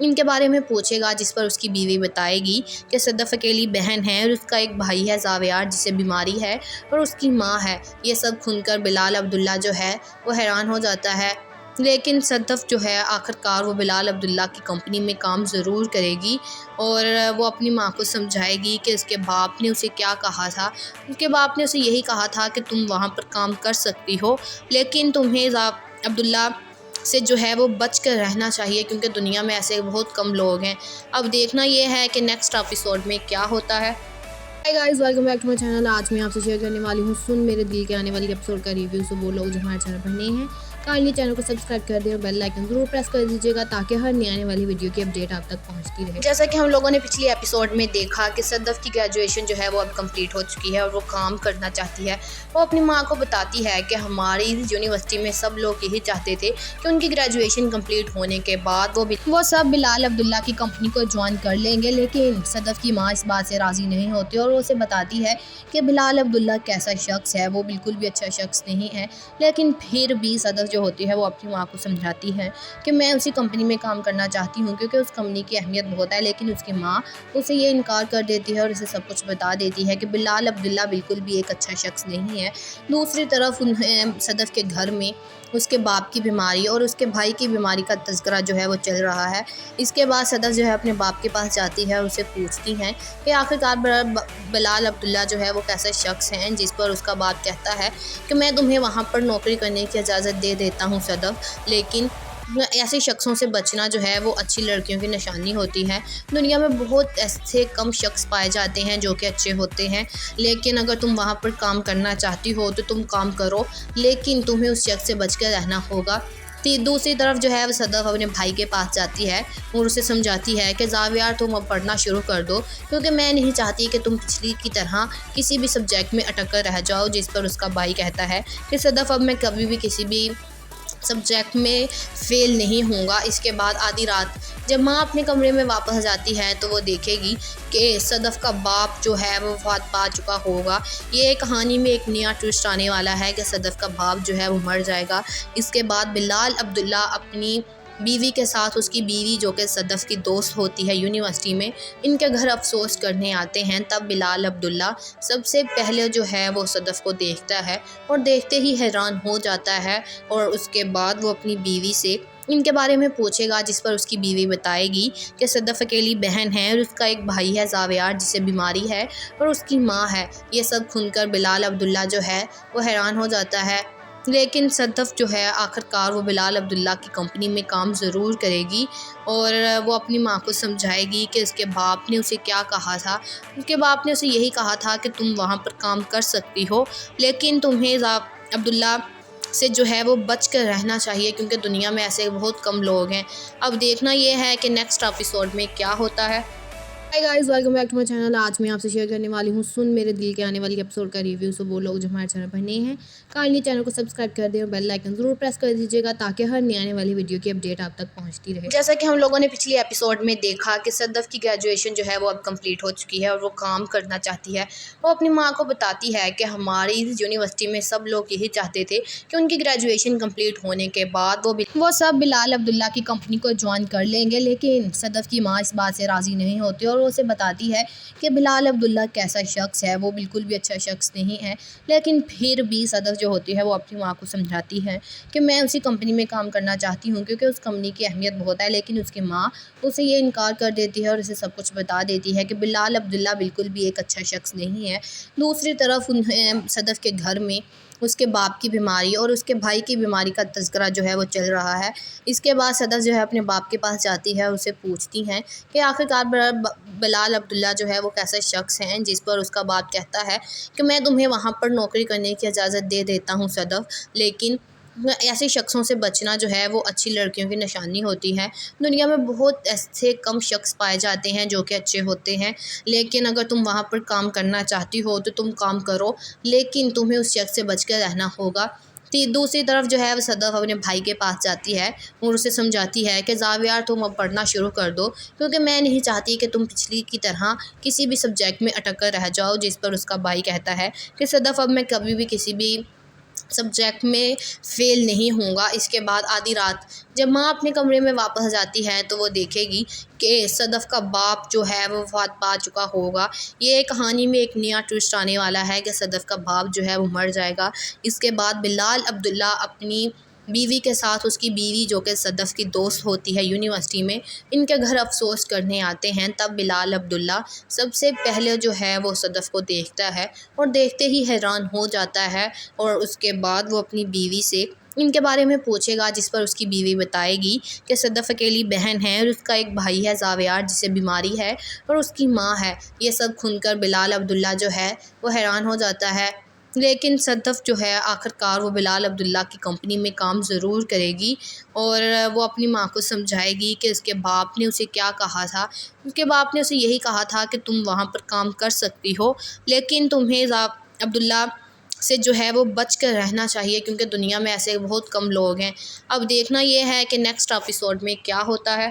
ان کے بارے میں پوچھے گا، جس پر اس کی بیوی بتائے گی کہ صدف اکیلی بہن ہے اور اس کا ایک بھائی ہے زاویار جسے بیماری ہے اور اس کی ماں ہے۔ یہ سب سن کر بلال عبداللہ جو ہے وہ حیران ہو جاتا ہے، لیکن صدف جو ہے آخرکار وہ بلال عبداللہ کی کمپنی میں کام ضرور کرے گی اور وہ اپنی ماں کو سمجھائے گی کہ اس کے باپ نے اسے کیا کہا تھا۔ اس کے باپ نے اسے یہی کہا تھا کہ تم وہاں پر کام کر سکتی ہو، لیکن تمہیں عبداللہ سے جو ہے وہ بچ کر رہنا چاہیے، کیونکہ دنیا میں ایسے بہت کم لوگ ہیں۔ اب دیکھنا یہ ہے کہ نیکسٹ ایپیسوڈ میں کیا ہوتا ہے۔ Hi guys, welcome back to my channel. آج میں آپ سے شیئر کرنے والی ہوں سن میرے دل کے آنے والی ایپیسوڈ کا ریویو۔ سو وہ لوگ جو ہمارے چینل پر نئے ہیں کائنڈلی چینل کو سبسکرائب کر دیں اور بیل آئیکن ضرور پریس کر دیجیے گا تاکہ ہر نئی آنے والی ویڈیو کی اپڈیٹ آپ تک پہنچتی رہے۔ جیسا کہ ہم لوگوں نے پچھلی ایپیسوڈ میں دیکھا کہ صدف کی گریجویشن جو ہے وہ اب کمپلیٹ ہو چکی ہے اور وہ کام کرنا چاہتی ہے۔ وہ اپنی ماں کو بتاتی ہے کہ ہماری یونیورسٹی میں سب لوگ یہی چاہتے تھے کہ ان کی گریجویشن کمپلیٹ ہونے کے بعد وہ سب بلال عبداللہ کی کمپنی کو جوائن کر لیں گے، لیکن صدف کی ماں اس بات سے راضی نہیں ہوتی اور وہ اسے بتاتی ہے کہ بلال عبداللہ کیسا شخص ہے، وہ بالکل بھی اچھا شخص نہیں ہے۔ لیکن پھر بھی صدف جو ہوتی ہے وہ اپنی ماں کو سمجھاتی ہے کہ میں اسی کمپنی میں کام کرنا چاہتی ہوں کیونکہ اس کمپنی کی اہمیت بہت ہے، لیکن اس کی ماں اسے یہ انکار کر دیتی ہے اور اسے سب کچھ بتا دیتی ہے کہ بلال عبداللہ بالکل بھی ایک اچھا شخص نہیں ہے۔ دوسری طرف صدف کے گھر میں اس کے باپ کی بیماری اور اس کے بھائی کی بیماری کا تذکرہ جو ہے وہ چل رہا ہے۔ اس کے بعد صدف جو ہے اپنے باپ کے پاس جاتی ہے اور اسے پوچھتی ہیں کہ آخرکار بلال عبداللہ جو ہے وہ کیسا شخص ہیں، جس پر اس کا باپ کہتا ہے کہ میں تمہیں وہاں پر نوکری کرنے کی اجازت دے دیتا ہوں صدف، لیکن ایسے شخصوں سے بچنا جو ہے وہ اچھی لڑکیوں کی نشانی ہوتی ہے۔ دنیا میں بہت ایسے کم شخص پائے جاتے ہیں جو کہ اچھے ہوتے ہیں، لیکن اگر تم وہاں پر کام کرنا چاہتی ہو تو تم کام کرو، لیکن تمہیں اس شخص سے بچ کر رہنا ہوگا۔ دوسری طرف جو ہے وہ صدف اپنے بھائی کے پاس جاتی ہے اور اسے سمجھاتی ہے کہ زاویار تم اب پڑھنا شروع کر دو، کیونکہ میں نہیں چاہتی کہ تم پچھلی کی طرح کسی بھی سبجیکٹ میں اٹک کر رہ جاؤ۔ جس پر اس کا بھائی کہتا ہے کہ صدف اب میں کبھی بھی کسی بھی سبجیکٹ میں فیل نہیں ہوں گا۔ اس کے بعد آدھی رات جب ماں اپنے کمرے میں واپس جاتی ہے تو وہ دیکھے گی کہ صدف کا باپ جو ہے وہ وفات پا چکا ہوگا۔ یہ کہانی میں ایک نیا ٹوسٹ آنے والا ہے کہ صدف کا باپ جو ہے وہ مر جائے گا۔ اس کے بعد بلال عبداللہ اپنی بیوی کے ساتھ اس کی بیوی جو کہ صدف کی دوست ہوتی ہے یونیورسٹی میں، ان کے گھر افسوس کرنے آتے ہیں۔ تب بلال عبداللہ سب سے پہلے جو ہے وہ صدف کو دیکھتا ہے اور دیکھتے ہی حیران ہو جاتا ہے، اور اس کے بعد وہ اپنی بیوی سے ان کے بارے میں پوچھے گا، جس پر اس کی بیوی بتائے گی کہ صدف اکیلی بہن ہے اور اس کا ایک بھائی ہے زاویار جسے بیماری ہے اور اس کی ماں ہے۔ یہ سب سن کر بلال عبداللہ جو ہے وہ حیران ہو جاتا ہے، لیکن صدف جو ہے آخرکار وہ بلال عبداللہ کی کمپنی میں کام ضرور کرے گی اور وہ اپنی ماں کو سمجھائے گی کہ اس کے باپ نے اسے کیا کہا تھا۔ اس کے باپ نے اسے یہی کہا تھا کہ تم وہاں پر کام کر سکتی ہو، لیکن تمہیں عبداللہ سے جو ہے وہ بچ کر رہنا چاہیے، کیونکہ دنیا میں ایسے بہت کم لوگ ہیں۔ اب دیکھنا یہ ہے کہ نیکسٹ ایپیسوڈ میں کیا ہوتا ہے۔ Hi guys, welcome back to my channel. آج میں آپ سے شیئر کرنے والی ہوں سن میرے دل کے آنے والی ایپیسوڈ کا ریویو۔ سو وہ لوگ جو ہمارے چینل پر نئے ہیں کائنڈلی چینل کو سبسکرائب کر دیں اور بیل آئیکن ضرور پریس کر دیجیے گا تاکہ ہر نئی آنے والی ویڈیو کی اپڈیٹ آپ تک پہنچتی رہے۔ جیسا کہ ہم لوگوں نے پچھلی ایپیسوڈ میں دیکھا کہ صدف کی گریجویشن جو ہے وہ اب کمپلیٹ ہو چکی ہے اور وہ کام کرنا چاہتی ہے۔ وہ اپنی ماں کو بتاتی ہے کہ ہماری یونیورسٹی میں سب لوگ یہی چاہتے تھے کہ ان کی گریجویشن کمپلیٹ ہونے کے بعد وہ سب بلال عبداللہ کی کمپنی کو جوائن کر لیں گے، لیکن صدف کی ماں اس بات سے راضی نہیں ہوتی اور وہ اسے بتاتی ہے کہ بلال عبداللہ کیسا شخص ہے، وہ بالکل بھی اچھا شخص نہیں ہے۔ لیکن پھر بھی صدف جو ہوتی ہے وہ اپنی ماں کو سمجھاتی ہے کہ میں اسی کمپنی میں کام کرنا چاہتی ہوں کیونکہ اس کمپنی کی اہمیت بہت ہے، لیکن اس کی ماں اسے یہ انکار کر دیتی ہے اور اسے سب کچھ بتا دیتی ہے کہ بلال عبداللہ بالکل بھی ایک اچھا شخص نہیں ہے۔ دوسری طرف صدف کے گھر میں اس کے باپ کی بیماری اور اس کے بھائی کی بیماری کا تذکرہ جو ہے وہ چل رہا ہے۔ اس کے بعد صدف جو ہے اپنے باپ کے پاس جاتی ہے اور اسے پوچھتی ہیں کہ آخرکار بلال عبداللہ جو ہے وہ کیسا شخص ہیں، جس پر اس کا باپ کہتا ہے کہ میں تمہیں وہاں پر نوکری کرنے کی اجازت دے دیتا ہوں صدف، لیکن ایسے شخصوں سے بچنا جو ہے وہ اچھی لڑکیوں کی نشانی ہوتی ہے۔ دنیا میں بہت ایسے کم شخص پائے جاتے ہیں جو کہ اچھے ہوتے ہیں، لیکن اگر تم وہاں پر کام کرنا چاہتی ہو تو تم کام کرو، لیکن تمہیں اس شخص سے بچ کر رہنا ہوگا۔ دوسری طرف جو ہے وہ صدف اپنے بھائی کے پاس جاتی ہے اور اسے سمجھاتی ہے کہ زاویار تم اب پڑھنا شروع کر دو، کیونکہ میں نہیں چاہتی کہ تم پچھلی کی طرح کسی بھی سبجیکٹ میں اٹک کر رہ جاؤ۔ جس پر اس کا بھائی کہتا ہے کہ صدف اب میں کبھی بھی کسی بھی سبجیکٹ میں فیل نہیں ہوں گا۔ اس کے بعد آدھی رات جب ماں اپنے کمرے میں واپس جاتی ہے تو وہ دیکھے گی کہ صدف کا باپ جو ہے وہ وفات پا چکا ہوگا۔ یہ کہانی میں ایک نیا ٹوسٹ آنے والا ہے کہ صدف کا باپ جو ہے وہ مر جائے گا۔ اس کے بعد بلال عبداللہ اپنی بیوی کے ساتھ، اس کی بیوی جو کہ صدف کی دوست ہوتی ہے یونیورسٹی میں، ان کے گھر افسوس کرنے آتے ہیں۔ تب بلال عبداللہ سب سے پہلے جو ہے وہ صدف کو دیکھتا ہے اور دیکھتے ہی حیران ہو جاتا ہے، اور اس کے بعد وہ اپنی بیوی سے ان کے بارے میں پوچھے گا، جس پر اس کی بیوی بتائے گی کہ صدف اکیلی بہن ہے اور اس کا ایک بھائی ہے زاویار جسے بیماری ہے، اور اس کی ماں ہے۔ یہ سب سن کر بلال عبداللہ جو ہے وہ حیران ہو جاتا ہے، لیکن صدف جو ہے آخرکار وہ بلال عبداللہ کی کمپنی میں کام ضرور کرے گی، اور وہ اپنی ماں کو سمجھائے گی کہ اس کے باپ نے اسے کیا کہا تھا۔ اس کے باپ نے اسے یہی کہا تھا کہ تم وہاں پر کام کر سکتی ہو، لیکن تمہیں عبداللہ سے جو ہے وہ بچ کر رہنا چاہیے، کیونکہ دنیا میں ایسے بہت کم لوگ ہیں۔ اب دیکھنا یہ ہے کہ نیکسٹ ایپیسوڈ میں کیا ہوتا ہے۔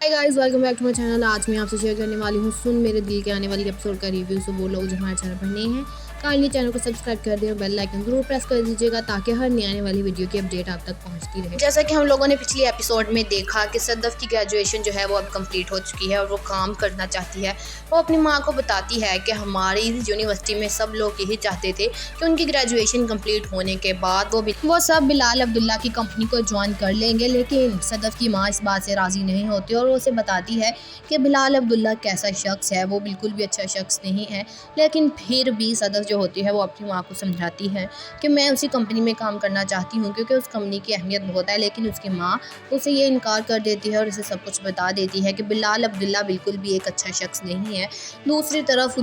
Hi guys, welcome back to my channel. آج میں آپ سے شیئر کرنے والی ہوں سن میرے دل کے آنے والی ایپیسوڈ کا ریویو۔ سو وہ لوگ جو ہمارے چینل پر نئے ہیں کائنڈلی چینل کو سبسکرائب کر دیں اور بیل آئکن ضرور پریس کر دیجیے گا تاکہ ہر نئی آنے والی ویڈیو کی اپڈیٹ آپ تک پہنچتی رہے۔ جیسا کہ ہم لوگوں نے پچھلی ایپیسوڈ میں دیکھا کہ صدف کی گریجویشن جو ہے وہ اب کمپلیٹ ہو چکی ہے اور وہ کام کرنا چاہتی ہے۔ وہ اپنی ماں کو بتاتی ہے کہ ہماری یونیورسٹی میں سب لوگ یہی چاہتے تھے کہ ان کی گریجویشن کمپلیٹ ہونے کے بعد وہ سب بلال عبداللہ کی کمپنی کو جوائن کر لیں گے، لیکن صدف کی ماں اس بات سے راضی نہیں ہوتی اور وہ اسے بتاتی ہے کہ بلال عبداللہ کیسا شخص ہے، وہ بالکل بھی اچھا شخص نہیں ہے۔ لیکن پھر بھی صدف جو ہوتی ہے وہ اپنی ماں کو سمجھاتی ہے کہ میں اسی کمپنی میں کام کرنا چاہتی ہوں کیونکہ اس کمپنی کی اہمیت بہت ہے، لیکن اس کی ماں اسے یہ انکار کر دیتی ہے اور اسے سب کچھ بتا دیتی ہے کہ بلال عبداللہ بالکل بھی ایک اچھا شخص نہیں ہے۔ دوسری طرف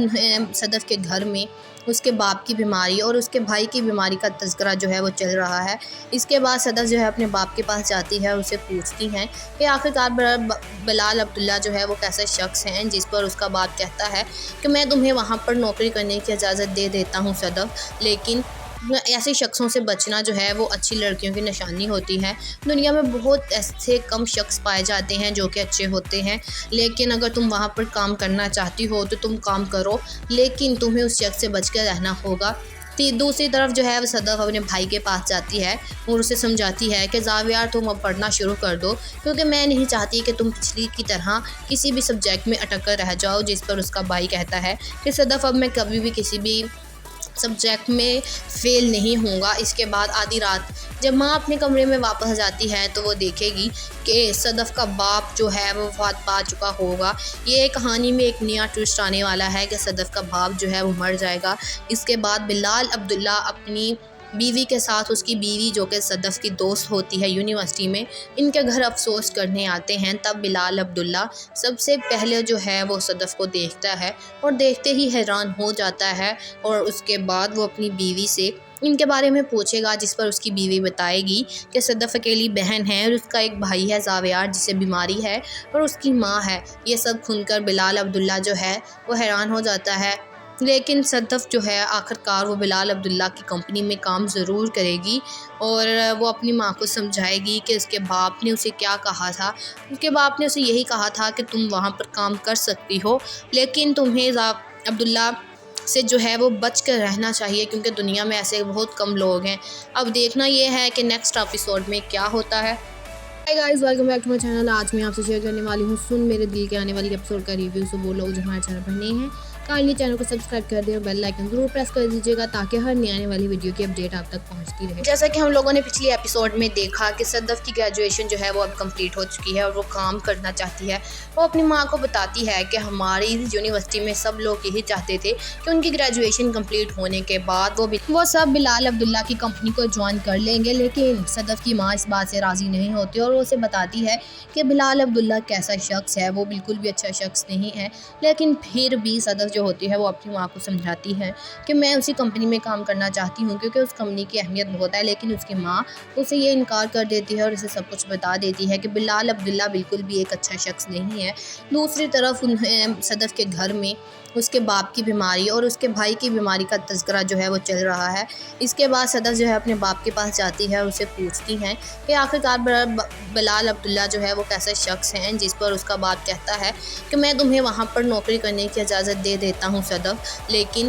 صدف کے گھر میں اس کے باپ کی بیماری اور اس کے بھائی کی بیماری کا تذکرہ جو ہے وہ چل رہا ہے۔ اس کے بعد صدف جو ہے اپنے باپ کے پاس جاتی ہے اور اسے پوچھتی ہیں کہ آخرکار بلال عبداللہ جو ہے وہ کیسا شخص ہے، جس پر اس کا باپ کہتا ہے کہ میں تمہیں وہاں پر نوکری کرنے کی اجازت دے دیتا ہوں صدف، لیکن ایسے شخصوں سے بچنا جو ہے وہ اچھی لڑکیوں کی نشانی ہوتی ہے۔ دنیا میں بہت ایسے کم شخص پائے جاتے ہیں جو کہ اچھے ہوتے ہیں، لیکن اگر تم وہاں پر کام کرنا چاہتی ہو تو تم کام کرو، لیکن تمہیں اس شخص سے بچ کر رہنا ہوگا۔ دوسری طرف جو ہے وہ صدف اپنے بھائی کے پاس جاتی ہے اور اسے سمجھاتی ہے کہ زاویار تم اب پڑھنا شروع کر دو، کیونکہ میں نہیں چاہتی کہ تم پچھلی کی طرح کسی بھی سبجیکٹ میں اٹک کر رہ جاؤ۔ جس پر اس کا بھائی کہتا ہے کہ صدف اب میں کبھی بھی کسی بھی سبجیکٹ میں فیل نہیں ہوں گا۔ اس کے بعد آدھی رات جب ماں اپنے کمرے میں واپس جاتی ہے تو وہ دیکھے گی کہ صدف کا باپ جو ہے وہ وفات پا چکا ہوگا۔ یہ کہانی میں ایک نیا ٹوسٹ آنے والا ہے کہ صدف کا باپ جو ہے وہ مر جائے گا۔ اس کے بعد بلال عبداللہ اپنی بیوی کے ساتھ، اس کی بیوی جو کہ صدف کی دوست ہوتی ہے یونیورسٹی میں، ان کے گھر افسوس کرنے آتے ہیں۔ تب بلال عبداللہ سب سے پہلے جو ہے وہ صدف کو دیکھتا ہے اور دیکھتے ہی حیران ہو جاتا ہے، اور اس کے بعد وہ اپنی بیوی سے ان کے بارے میں پوچھے گا، جس پر اس کی بیوی بتائے گی کہ صدف اکیلی بہن ہے اور اس کا ایک بھائی ہے زاویار جسے بیماری ہے، اور اس کی ماں ہے۔ یہ سب سن کر بلال عبداللہ جو ہے وہ حیران ہو جاتا ہے، لیکن صدف جو ہے آخرکار وہ بلال عبداللہ کی کمپنی میں کام ضرور کرے گی، اور وہ اپنی ماں کو سمجھائے گی کہ اس کے باپ نے اسے کیا کہا تھا۔ اس کے باپ نے اسے یہی کہا تھا کہ تم وہاں پر کام کر سکتی ہو، لیکن تمہیں عبداللہ سے جو ہے وہ بچ کر رہنا چاہیے، کیونکہ دنیا میں ایسے بہت کم لوگ ہیں۔ اب دیکھنا یہ ہے کہ نیکسٹ ایپیسوڈ میں کیا ہوتا ہے۔ Hi guys, welcome back to my channel. آج میں آپ سے شیئر کرنے والی ہوں سن میرے دل کے آنے والی ایپیسوڈ کا ریویو۔ سو وہ لوگ جو ہمارے چینل پر نئے ہیں کائنڈلی چینل کو سبسکرائب کر دیں اور بیل آئکن ضرور پریس کر دیجیے گا تاکہ ہر نئی آنے والی ویڈیو کی اپڈیٹ آپ تک پہنچتی رہے۔ جیسا کہ ہم لوگوں نے پچھلی ایپیسوڈ میں دیکھا کہ صدف کی گریجویشن جو ہے وہ اب کمپلیٹ ہو چکی ہے اور وہ کام کرنا چاہتی ہے۔ وہ اپنی ماں کو بتاتی ہے کہ ہماری یونیورسٹی میں سب لوگ یہی چاہتے تھے کہ ان کی گریجویشن کمپلیٹ ہونے کے بعد وہ سب بلال عبداللہ کی کمپنی کو جوائن کر لیں گے، لیکن صدف کی ماں اس بات سے راضی نہیں ہوتی اور وہ اسے بتاتی ہے کہ بلال عبداللہ کیسا شخص ہے، وہ بالکل بھی اچھا شخص نہیں ہے۔ لیکن پھر بھی صدف جو ہوتی ہے وہ اپنی ماں کو سمجھاتی ہے کہ میں اسی کمپنی میں کام کرنا چاہتی ہوں کیونکہ اس کمپنی کی اہمیت بہت ہے، لیکن اس کی ماں اسے یہ انکار کر دیتی ہے اور اسے سب کچھ بتا دیتی ہے کہ بلال عبداللہ بالکل بھی ایک اچھا شخص نہیں ہے۔ دوسری طرف صدف کے گھر میں اس کے باپ کی بیماری اور اس کے بھائی کی بیماری کا تذکرہ جو ہے وہ چل رہا ہے۔ اس کے بعد صدف جو ہے اپنے باپ کے پاس جاتی ہے اور اسے پوچھتی ہیں کہ آخرکار بلال عبداللہ جو ہے وہ کیسا شخص ہے، جس پر اس کا باپ کہتا ہے کہ میں تمہیں وہاں پر نوکری کرنے کی اجازت دے دیتا ہوں صدف، لیکن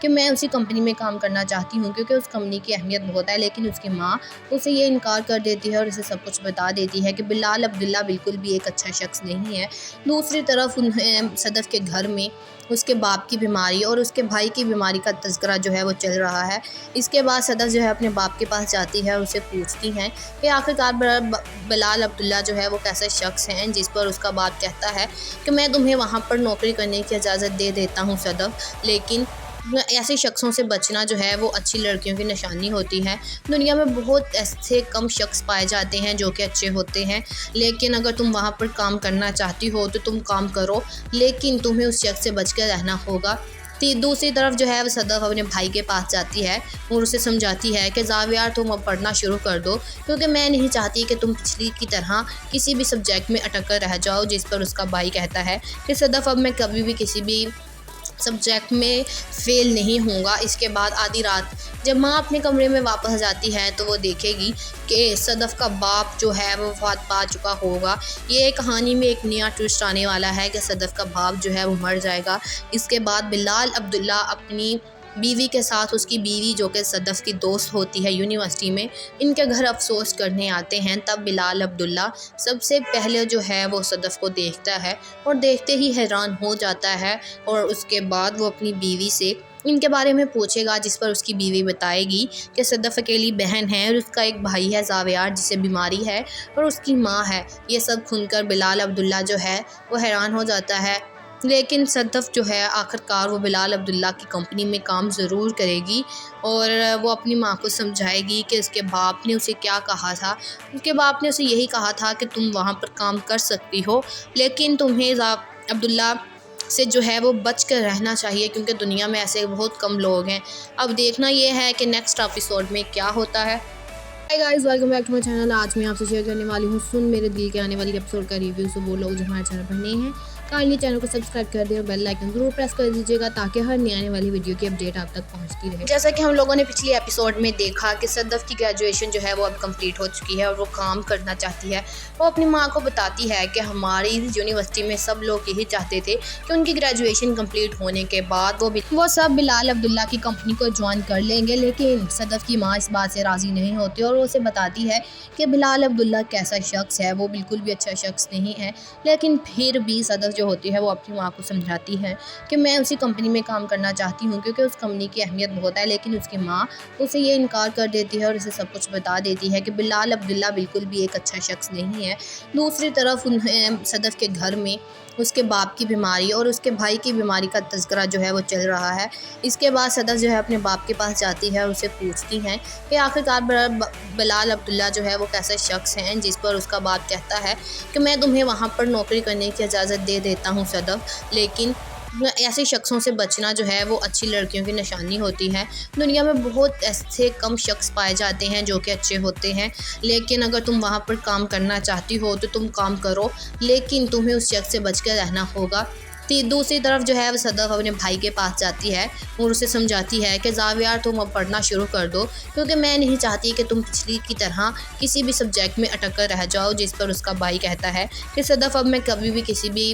کہ میں اسی کمپنی میں کام کرنا چاہتی ہوں کیونکہ اس کمپنی کی اہمیت بہت ہے، لیکن اس کی ماں اسے یہ انکار کر دیتی ہے اور اسے سب کچھ بتا دیتی ہے کہ بلال عبداللہ بالکل بھی ایک اچھا شخص نہیں ہے۔ دوسری طرف صدف کے گھر میں اس کے باپ کی بیماری اور اس کے بھائی کی بیماری کا تذکرہ جو ہے وہ چل رہا ہے۔ اس کے بعد صدف جو ہے اپنے باپ کے پاس جاتی ہے اور اسے پوچھتی ہیں کہ آخرکار بلال عبداللہ جو ہے وہ کیسا شخص ہیں، جس پر اس کا باپ کہتا ہے کہ میں تمہیں وہاں پر نوکری کرنے کی اجازت دے دیتا ہوں صدف، لیکن ایسے شخصوں سے بچنا جو ہے وہ اچھی لڑکیوں کی نشانی ہوتی ہے۔ دنیا میں بہت ایسے کم شخص پائے جاتے ہیں جو کہ اچھے ہوتے ہیں، لیکن اگر تم وہاں پر کام کرنا چاہتی ہو تو تم کام کرو، لیکن تمہیں اس شخص سے بچ کر رہنا ہوگا۔ دوسری طرف جو ہے وہ صدف اپنے بھائی کے پاس جاتی ہے اور اسے سمجھاتی ہے کہ زاویار تم اب پڑھنا شروع کر دو، کیونکہ میں نہیں چاہتی کہ تم پچھلی کی طرح کسی بھی سبجیکٹ میں اٹک کر رہ جاؤ، جس پر اس کا بھائی کہتا ہے کہ صدف اب میں کبھی بھی کسی بھی سبجیکٹ میں فیل نہیں ہوں گا۔ اس کے بعد آدھی رات جب ماں اپنے کمرے میں واپس جاتی ہے تو وہ دیکھے گی کہ صدف کا باپ جو ہے وہ وفات پا چکا ہوگا۔ یہ کہانی میں ایک نیا ٹوسٹ آنے والا ہے کہ صدف کا باپ جو ہے وہ مر جائے گا۔ اس کے بعد بلال عبداللہ اپنی بیوی کے ساتھ اس کی بیوی جو کہ صدف کی دوست ہوتی ہے یونیورسٹی میں، ان کے گھر افسوس کرنے آتے ہیں۔ تب بلال عبداللہ سب سے پہلے جو ہے وہ صدف کو دیکھتا ہے اور دیکھتے ہی حیران ہو جاتا ہے، اور اس کے بعد وہ اپنی بیوی سے ان کے بارے میں پوچھے گا، جس پر اس کی بیوی بتائے گی کہ صدف اکیلی بہن ہے اور اس کا ایک بھائی ہے زاویار جسے بیماری ہے، اور اس کی ماں ہے۔ یہ سب سن کر بلال عبداللہ جو ہے وہ حیران ہو جاتا ہے، لیکن صدف جو ہے آخرکار وہ بلال عبداللہ کی کمپنی میں کام ضرور کرے گی، اور وہ اپنی ماں کو سمجھائے گی کہ اس کے باپ نے اسے کیا کہا تھا۔ اس کے باپ نے اسے یہی کہا تھا کہ تم وہاں پر کام کر سکتی ہو، لیکن تمہیں عبداللہ سے جو ہے وہ بچ کر رہنا چاہیے، کیونکہ دنیا میں ایسے بہت کم لوگ ہیں۔ اب دیکھنا یہ ہے کہ نیکسٹ ایپیسوڈ میں کیا ہوتا ہے۔ Hi guys, welcome back to my channel. آج میں آپ سے شیئر کرنے والی ہوں سن میرے دل کے آنے والی ایپیسوڈ کا ریویو۔ سو وہ لوگ جو ہمارے چینل پر نئے ہیں کائنڈلی چینل کو سبسکرائب کر دیں اور بیل آئیکن ضرور پریس کر دیجیے گا تاکہ ہر نئی آنے والی ویڈیو کی اپڈیٹ آپ تک پہنچتی رہے۔ جیسا کہ ہم لوگوں نے پچھلی ایپیسوڈ میں دیکھا کہ صدف کی گریجویشن جو ہے وہ اب کمپلیٹ ہو چکی ہے اور وہ کام کرنا چاہتی ہے۔ وہ اپنی ماں کو بتاتی ہے کہ ہماری یونیورسٹی میں سب لوگ یہی چاہتے تھے کہ ان کی گریجویشن کمپلیٹ ہونے کے بعد وہ سب بلال عبداللہ کی کمپنی کو جوائن کر لیں گے، لیکن صدف کی ماں اس بات سے راضی نہیں ہوتی اور وہ اسے بتاتی ہے کہ بلال عبداللہ کیسا شخص ہے، وہ بالکل بھی اچھا شخص نہیں ہے۔ لیکن پھر بھی صدف جو ہوتی ہے وہ اپنی ماں کو سمجھاتی ہے کہ میں اسی کمپنی میں کام کرنا چاہتی ہوں کیونکہ اس کمپنی کی اہمیت بہت ہے، لیکن اس کی ماں اسے یہ انکار کر دیتی ہے اور اسے سب کچھ بتا دیتی ہے کہ بلال عبداللہ بالکل بھی ایک اچھا شخص نہیں ہے۔ دوسری طرف صدف کے گھر میں اس کے باپ کی بیماری اور اس کے بھائی کی بیماری کا تذکرہ جو ہے وہ چل رہا ہے۔ اس کے بعد صدف جو ہے اپنے باپ کے پاس جاتی ہے اور اسے پوچھتی ہیں کہ آخرکار بلال عبداللہ جو ہے وہ کیسا شخص ہیں، جس پر اس کا باپ کہتا ہے کہ میں تمہیں وہاں پر نوکری کرنے کی اجازت دے دیتا ہوں صدف، لیکن ایسے شخصوں سے بچنا جو ہے وہ اچھی لڑکیوں کی نشانی ہوتی ہے۔ دنیا میں بہت ایسے کم شخص پائے جاتے ہیں جو کہ اچھے ہوتے ہیں، لیکن اگر تم وہاں پر کام کرنا چاہتی ہو تو تم کام کرو، لیکن تمہیں اس شخص سے بچ کر رہنا ہوگا۔ دوسری طرف جو ہے وہ صدف اپنے بھائی کے پاس جاتی ہے اور اسے سمجھاتی ہے کہ زاویار تم اب پڑھنا شروع کر دو، کیونکہ میں نہیں چاہتی کہ تم پچھلی کی طرح کسی بھی سبجیکٹ میں اٹک کر رہ جاؤ، جس پر اس کا بھائی کہتا ہے کہ صدف اب میں کبھی بھی کسی بھی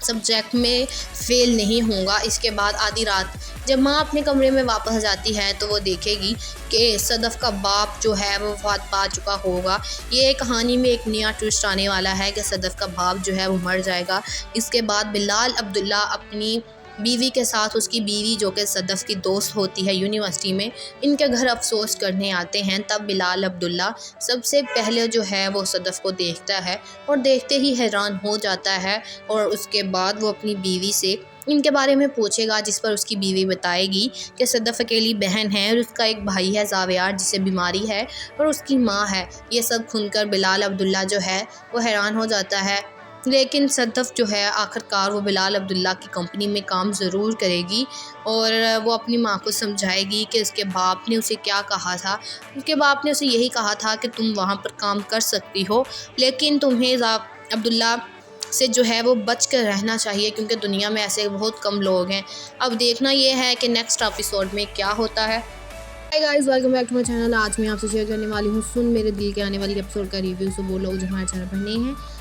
سبجیکٹ میں فیل نہیں ہوں گا۔ اس کے بعد آدھی رات جب ماں اپنے کمرے میں واپس جاتی ہے تو وہ دیکھے گی کہ صدف کا باپ جو ہے وہ وفات پا چکا ہوگا۔ یہ کہانی میں ایک نیا ٹوسٹ آنے والا ہے کہ صدف کا باپ جو ہے وہ مر جائے گا۔ اس کے بعد بلال عبداللہ اپنی بیوی کے ساتھ اس کی بیوی جو کہ صدف کی دوست ہوتی ہے یونیورسٹی میں، ان کے گھر افسوس کرنے آتے ہیں۔ تب بلال عبداللہ سب سے پہلے جو ہے وہ صدف کو دیکھتا ہے اور دیکھتے ہی حیران ہو جاتا ہے، اور اس کے بعد وہ اپنی بیوی سے ان کے بارے میں پوچھے گا، جس پر اس کی بیوی بتائے گی کہ صدف اکیلی بہن ہے اور اس کا ایک بھائی ہے زاویار جسے بیماری ہے، اور اس کی ماں ہے۔ یہ سب سن کر بلال عبداللہ جو ہے وہ حیران ہو جاتا ہے، لیکن صدف جو ہے آخرکار وہ بلال عبداللہ کی کمپنی میں کام ضرور کرے گی، اور وہ اپنی ماں کو سمجھائے گی کہ اس کے باپ نے اسے کیا کہا تھا۔ اس کے باپ نے اسے یہی کہا تھا کہ تم وہاں پر کام کر سکتی ہو، لیکن تمہیں عبداللہ سے جو ہے وہ بچ کر رہنا چاہیے، کیونکہ دنیا میں ایسے بہت کم لوگ ہیں۔ اب دیکھنا یہ ہے کہ نیکسٹ ایپیسوڈ میں کیا ہوتا ہے۔ Hi guys, welcome back to my channel. آج میں آپ سے شیئر کرنے والی ہوں سن میرے دل کے آنے والی ایپیسوڈ کا ریویو۔ سو وہ لوگ جو ہمارے چینل پر نئے ہیں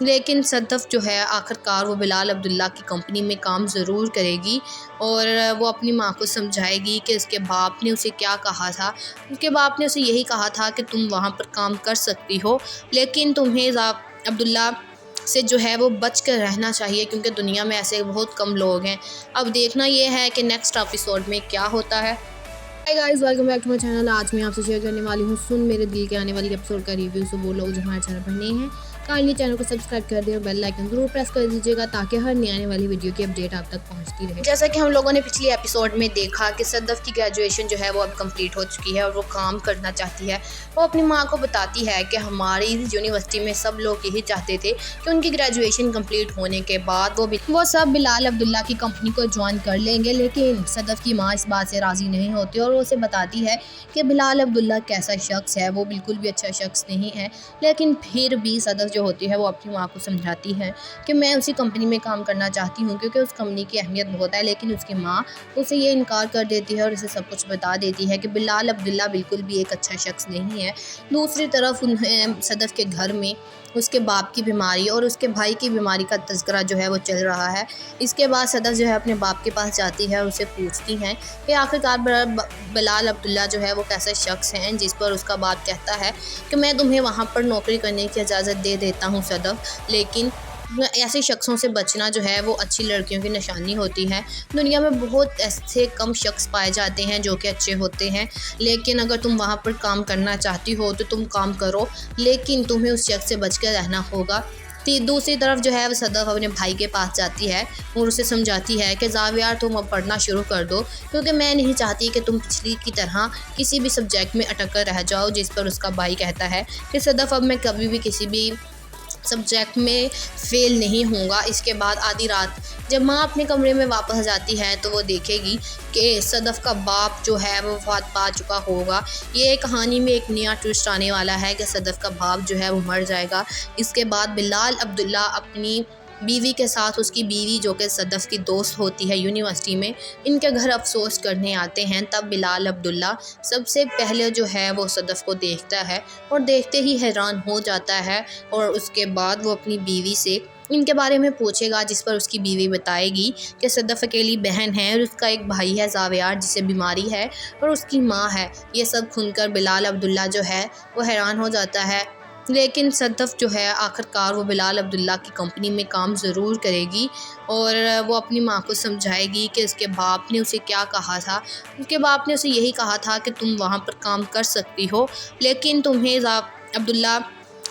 لیکن صدف جو ہے آخرکار وہ بلال عبداللہ کی کمپنی میں کام ضرور کرے گی اور وہ اپنی ماں کو سمجھائے گی کہ اس کے باپ نے اسے کیا کہا تھا۔ اس کے باپ نے اسے یہی کہا تھا کہ تم وہاں پر کام کر سکتی ہو، لیکن تمہیں عبداللہ سے جو ہے وہ بچ کر رہنا چاہیے، کیونکہ دنیا میں ایسے بہت کم لوگ ہیں۔ اب دیکھنا یہ ہے کہ نیکسٹ ایپیسوڈ میں کیا ہوتا ہے۔ Hi guys, welcome back to my channel. آج میں آپ سے شیئر کرنے والی ہوں سن میرے دل کے آنے والی ایپیسوڈ کا ریویو۔ سو وہ لوگ جو ہمارے چینل پر نئے ہیں کائنڈلی چینل کو سبسکرائب کر دیں اور بیل آئیکن ضرور پریس کر دیجیے گا تاکہ ہر نئی آنے والی ویڈیو کی اپڈیٹ آپ تک پہنچتی رہے۔ جیسا کہ ہم لوگوں نے پچھلی ایپیسوڈ میں دیکھا کہ صدف کی گریجویشن جو ہے وہ اب کمپلیٹ ہو چکی ہے اور وہ کام کرنا چاہتی ہے۔ وہ اپنی ماں کو بتاتی ہے کہ ہماری یونیورسٹی میں سب لوگ یہی چاہتے تھے کہ ان کی گریجویشن کمپلیٹ ہونے کے بعد وہ سب بلال عبداللہ کی کمپنی کو جوائن کر لیں گے، لیکن صدف کی ماں اس بات سے راضی نہیں ہوتی اور وہ اسے بتاتی ہے کہ بلال عبداللہ کیسا شخص ہے، وہ بالکل بھی اچھا شخص نہیں ہے۔ لیکن پھر بھی صدف جو ہوتی ہے وہ اپنی ماں کو سمجھاتی ہے کہ میں اسی کمپنی میں کام کرنا چاہتی ہوں کیونکہ اس کمپنی کی اہمیت بہت ہے، لیکن اس کی ماں اسے یہ انکار کر دیتی ہے اور اسے سب کچھ بتا دیتی ہے کہ بلال عبداللہ بالکل بھی ایک اچھا شخص نہیں ہے۔ دوسری طرف صدف کے گھر میں اس کے باپ کی بیماری اور اس کے بھائی کی بیماری کا تذکرہ جو ہے وہ چل رہا ہے۔ اس کے بعد صدف جو ہے اپنے باپ کے پاس جاتی ہے اور اسے پوچھتی ہیں کہ آخرکار بلال عبداللہ جو ہے وہ کیسا شخص ہیں، جس پر اس کا باپ کہتا ہے کہ میں تمہیں وہاں پر نوکری کرنے کی اجازت دے دیتا ہوں صدف، لیکن ایسے شخصوں سے بچنا جو ہے وہ اچھی لڑکیوں کی نشانی ہوتی ہے۔ دنیا میں بہت ایسے کم شخص پائے جاتے ہیں جو کہ اچھے ہوتے ہیں، لیکن اگر تم وہاں پر کام کرنا چاہتی ہو تو تم کام کرو، لیکن تمہیں اس شخص سے بچ کر رہنا ہوگا۔ دوسری طرف جو ہے وہ صدف اپنے بھائی کے پاس جاتی ہے اور اسے سمجھاتی ہے کہ زاویار تم اب پڑھنا شروع کر دو، کیونکہ میں نہیں چاہتی کہ تم پچھلی کی طرح کسی بھی سبجیکٹ میں اٹک کر رہ جاؤ۔ جس پر اس کا بھائی کہتا ہے کہ صدف اب میں کبھی بھی کسی بھی سبجیکٹ میں فیل نہیں ہوں گا۔ اس کے بعد آدھی رات جب ماں اپنے کمرے میں واپس جاتی ہے تو وہ دیکھے گی کہ صدف کا باپ جو ہے وہ وفات پا چکا ہوگا۔ یہ کہانی میں ایک نیا ٹوسٹ آنے والا ہے کہ صدف کا باپ جو ہے وہ مر جائے گا۔ اس کے بعد بلال عبداللہ اپنی بیوی کے ساتھ، اس کی بیوی جو کہ صدف کی دوست ہوتی ہے یونیورسٹی میں، ان کے گھر افسوس کرنے آتے ہیں۔ تب بلال عبداللہ سب سے پہلے جو ہے وہ صدف کو دیکھتا ہے اور دیکھتے ہی حیران ہو جاتا ہے، اور اس کے بعد وہ اپنی بیوی سے ان کے بارے میں پوچھے گا، جس پر اس کی بیوی بتائے گی کہ صدف اکیلی بہن ہے اور اس کا ایک بھائی ہے زاویار جسے بیماری ہے، اور اس کی ماں ہے۔ یہ سب سن کر بلال عبداللہ جو ہے وہ حیران ہو جاتا ہے، لیکن صدف جو ہے آخرکار وہ بلال عبداللہ کی کمپنی میں کام ضرور کرے گی اور وہ اپنی ماں کو سمجھائے گی کہ اس کے باپ نے اسے کیا کہا تھا۔ اس کے باپ نے اسے یہی کہا تھا کہ تم وہاں پر کام کر سکتی ہو، لیکن تمہیں عبداللہ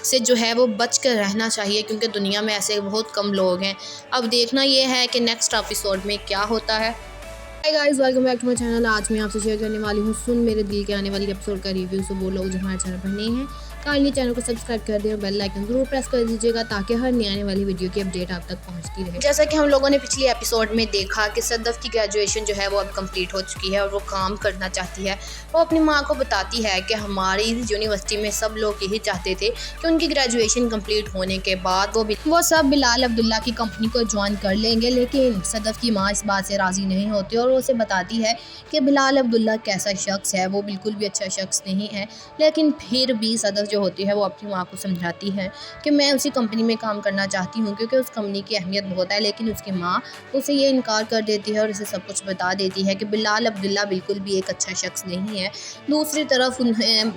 سے جو ہے وہ بچ کر رہنا چاہیے، کیونکہ دنیا میں ایسے بہت کم لوگ ہیں۔ اب دیکھنا یہ ہے کہ نیکسٹ ایپیسوڈ میں کیا ہوتا ہے۔ Hi guys, welcome back to my channel. آج میں آپ سے شیئر کرنے والی ہوں سن میرے دل کے آنے والی ایپیسوڈ کا ریویو۔ سو وہ لوگ جو ہمارے چینل پر نئے ہیں کائنڈلی چینل کو سبسکرائب کر دیں اور بیل آئیکن ضرور پریس کر دیجیے گا تاکہ ہر نئی آنے والی ویڈیو کی اپڈیٹ آپ تک پہنچتی رہے۔ جیسا کہ ہم لوگوں نے پچھلی ایپیسوڈ میں دیکھا کہ صدف کی گریجویشن جو ہے وہ اب کمپلیٹ ہو چکی ہے اور وہ کام کرنا چاہتی ہے۔ وہ اپنی ماں کو بتاتی ہے کہ ہماری یونیورسٹی میں سب لوگ یہی چاہتے تھے کہ ان کی گریجویشن کمپلیٹ ہونے کے بعد وہ سب بلال عبداللہ کی کمپنی کو جوائن کر لیں گے، لیکن صدف کی ماں اس بات سے راضی نہیں ہوتی اور وہ اسے بتاتی ہے کہ بلال عبداللہ کیسا شخص ہے، وہ بالکل بھی اچھا شخص نہیں ہے۔ لیکن پھر بھی صدف جو ہوتی ہے وہ اپنی ماں کو سمجھاتی ہے کہ میں اسی کمپنی میں کام کرنا چاہتی ہوں کیونکہ اس کمپنی کی اہمیت بہت ہے، لیکن اس کی ماں اسے یہ انکار کر دیتی ہے اور اسے سب کچھ بتا دیتی ہے کہ بلال عبداللہ بالکل بھی ایک اچھا شخص نہیں ہے۔ دوسری طرف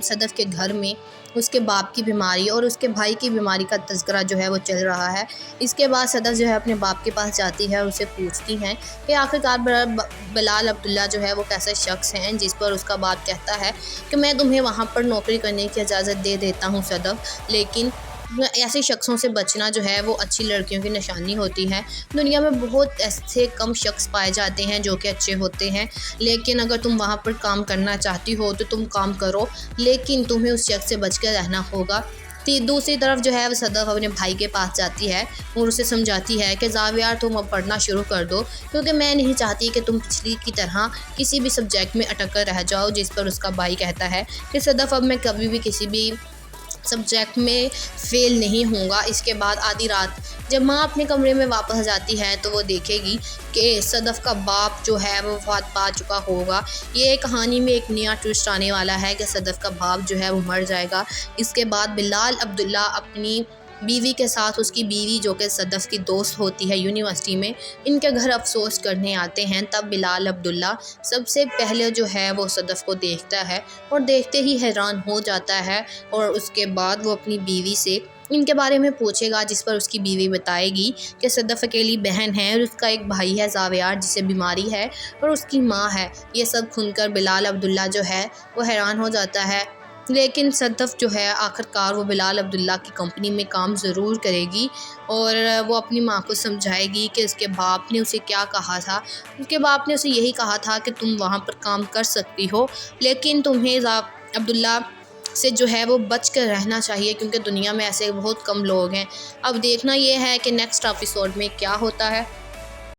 صدف کے گھر میں اس کے باپ کی بیماری اور اس کے بھائی کی بیماری کا تذکرہ جو ہے وہ چل رہا ہے۔ اس کے بعد صدف جو ہے اپنے باپ کے پاس جاتی ہے اور اسے پوچھتی ہیں کہ آخرکار بلال عبداللہ جو ہے وہ کیسا شخص ہیں، جس پر اس کا باپ کہتا ہے کہ میں تمہیں وہاں پر نوکری کرنے کی اجازت دے دیتا ہوں صدف، لیکن ایسے شخصوں سے بچنا جو ہے وہ اچھی لڑکیوں کی نشانی ہوتی ہے۔ دنیا میں بہت ایسے کم شخص پائے جاتے ہیں جو کہ اچھے ہوتے ہیں، لیکن اگر تم وہاں پر کام کرنا چاہتی ہو تو تم کام کرو، لیکن تمہیں اس شخص سے بچ کر رہنا ہوگا۔ دوسری طرف جو ہے وہ صدف اپنے بھائی کے پاس جاتی ہے اور اسے سمجھاتی ہے کہ زاویار تم اب پڑھنا شروع کر دو، کیونکہ میں نہیں چاہتی کہ تم پچھلی کی طرح کسی بھی سبجیکٹ میں اٹک کر رہ جاؤ۔ جس پر اس کا بھائی کہتا ہے کہ صدف اب میں کبھی بھی کسی بھی سبجیکٹ میں فیل نہیں ہوں گا۔ اس کے بعد آدھی رات جب ماں اپنے کمرے میں واپس جاتی ہے تو وہ دیکھے گی کہ صدف کا باپ جو ہے وہ وفات پا چکا ہوگا۔ یہ کہانی میں ایک نیا ٹوسٹ آنے والا ہے کہ صدف کا باپ جو ہے وہ مر جائے گا۔ اس کے بعد بلال عبداللہ اپنی بیوی کے ساتھ اس کی بیوی جو کہ صدف کی دوست ہوتی ہے یونیورسٹی میں، ان کے گھر افسوس کرنے آتے ہیں، تب بلال عبداللہ سب سے پہلے جو ہے وہ صدف کو دیکھتا ہے اور دیکھتے ہی حیران ہو جاتا ہے، اور اس کے بعد وہ اپنی بیوی سے ان کے بارے میں پوچھے گا، جس پر اس کی بیوی بتائے گی کہ صدف اکیلی بہن ہے اور اس کا ایک بھائی ہے زاویار جسے بیماری ہے، اور اس کی ماں ہے۔ یہ سب سن کر بلال عبداللہ جو ہے وہ حیران ہو جاتا ہے، لیکن صدف جو ہے آخرکار وہ بلال عبداللہ کی کمپنی میں کام ضرور کرے گی، اور وہ اپنی ماں کو سمجھائے گی کہ اس کے باپ نے اسے کیا کہا تھا۔ اس کے باپ نے اسے یہی کہا تھا کہ تم وہاں پر کام کر سکتی ہو، لیکن تمہیں عبداللہ سے جو ہے وہ بچ کر رہنا چاہیے، کیونکہ دنیا میں ایسے بہت کم لوگ ہیں۔ اب دیکھنا یہ ہے کہ نیکسٹ ایپیسوڈ میں کیا ہوتا ہے۔